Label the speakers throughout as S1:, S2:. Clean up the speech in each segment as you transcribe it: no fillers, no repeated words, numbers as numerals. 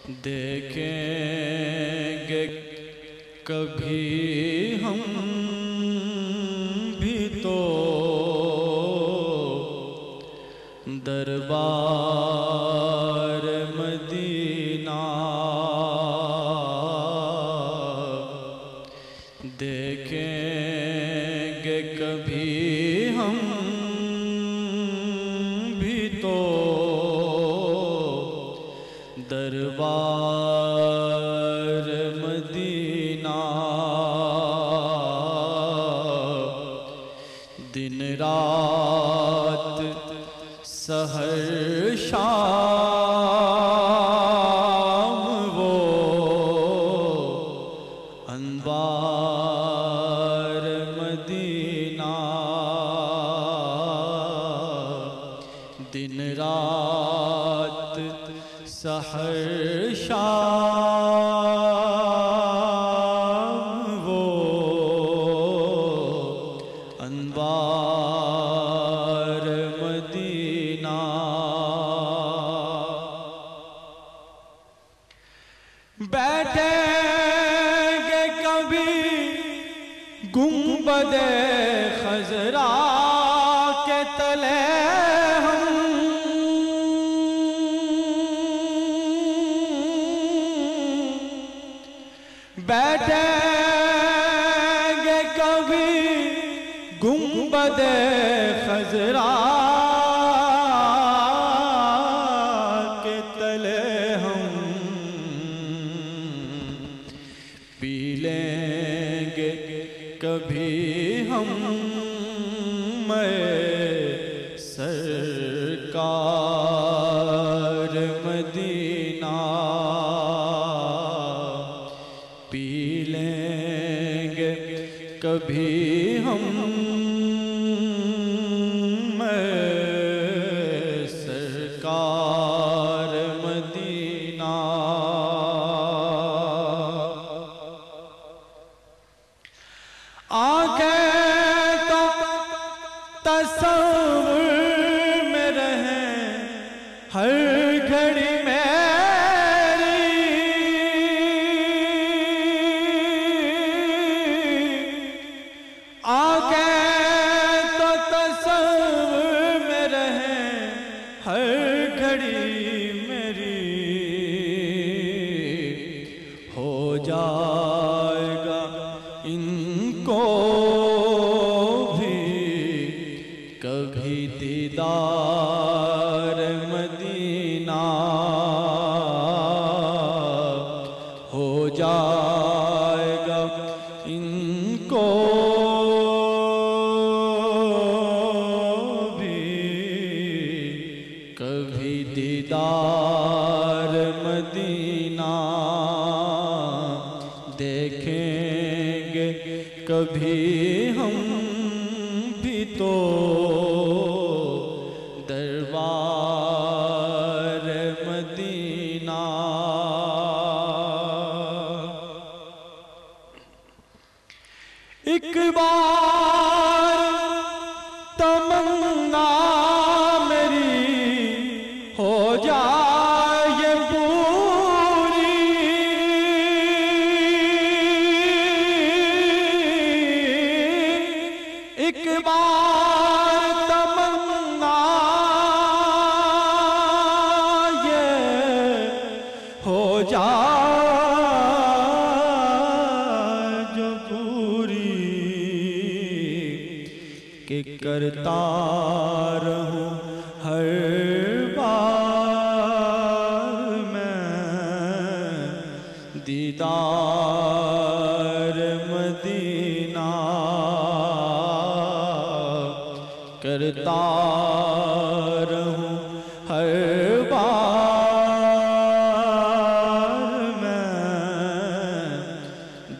S1: دیکھیں گے کبھی ہم بھی تو دربار مدینہ، دیکھیں گے کبھی ہم بھی تو دربار مدینہ، دن رات سحر شام وہ انوار مدینہ، دن رات سحر شام وہ انوار مدینہ، بیٹھیں گے کبھی گنبد خضرا کے تلے ہم، بیٹھیں گے کبھی گنبد خضرا کے تلے ہم، پی لیں گے کبھی ہم سرکار مدینہ، پی لیں گے کبھی ہم سرکار مدینہ، آنکھیں تو تصور میں رہیں ہر گھڑی میری، آنکھیں تو تصور میں رہیں ہر گھڑی میری، ہو جائے گا ان کو بھی کبھی دیدار مدینہ، ہو جائے گا ان کو بھی کبھی دیدار مدینہ، دیکھیں گے کبھی ہم بھی تو دربار مدینہ، ایک بار تمنا میری ہو جائے پوری، ایک بار تمنا یہ ہو جائے جو پوری، کہ کرتا رہوں ہر بار میں دیدار مدینہ، کرتا رہوں ہر بار میں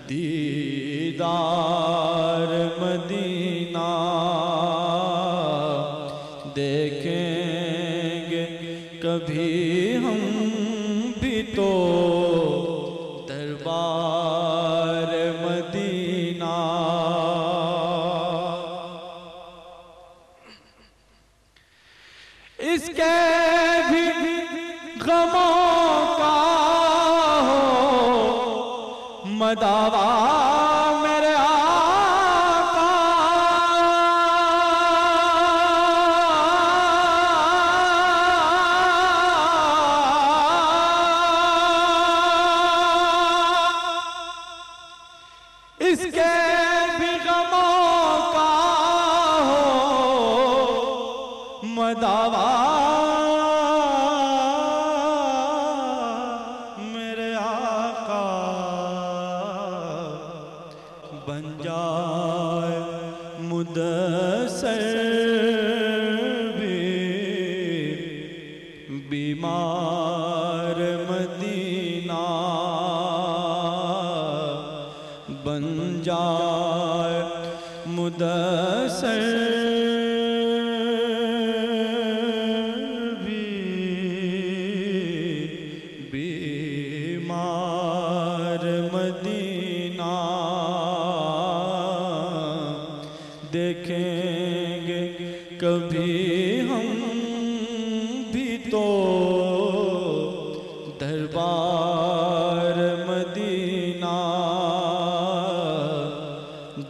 S1: دیدار مدینہ، دیکھیں گے کبھی ہم بھی تو دربار مدینہ، اس کے بھی غموں کا مداوا میرے آقا اس کے بھی غموں کا ہو مداوا میرے آقا بن جائے مدثر بھی بیمار مدینہ بن جائے مدثر بھی بیمار مدینہ دیکھیں گے کبھی ہم بھی تو دربار مدینہ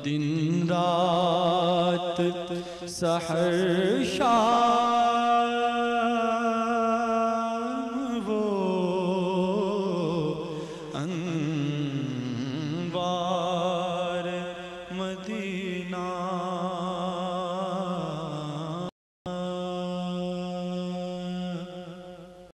S1: دن رات سحر شام وہ انوار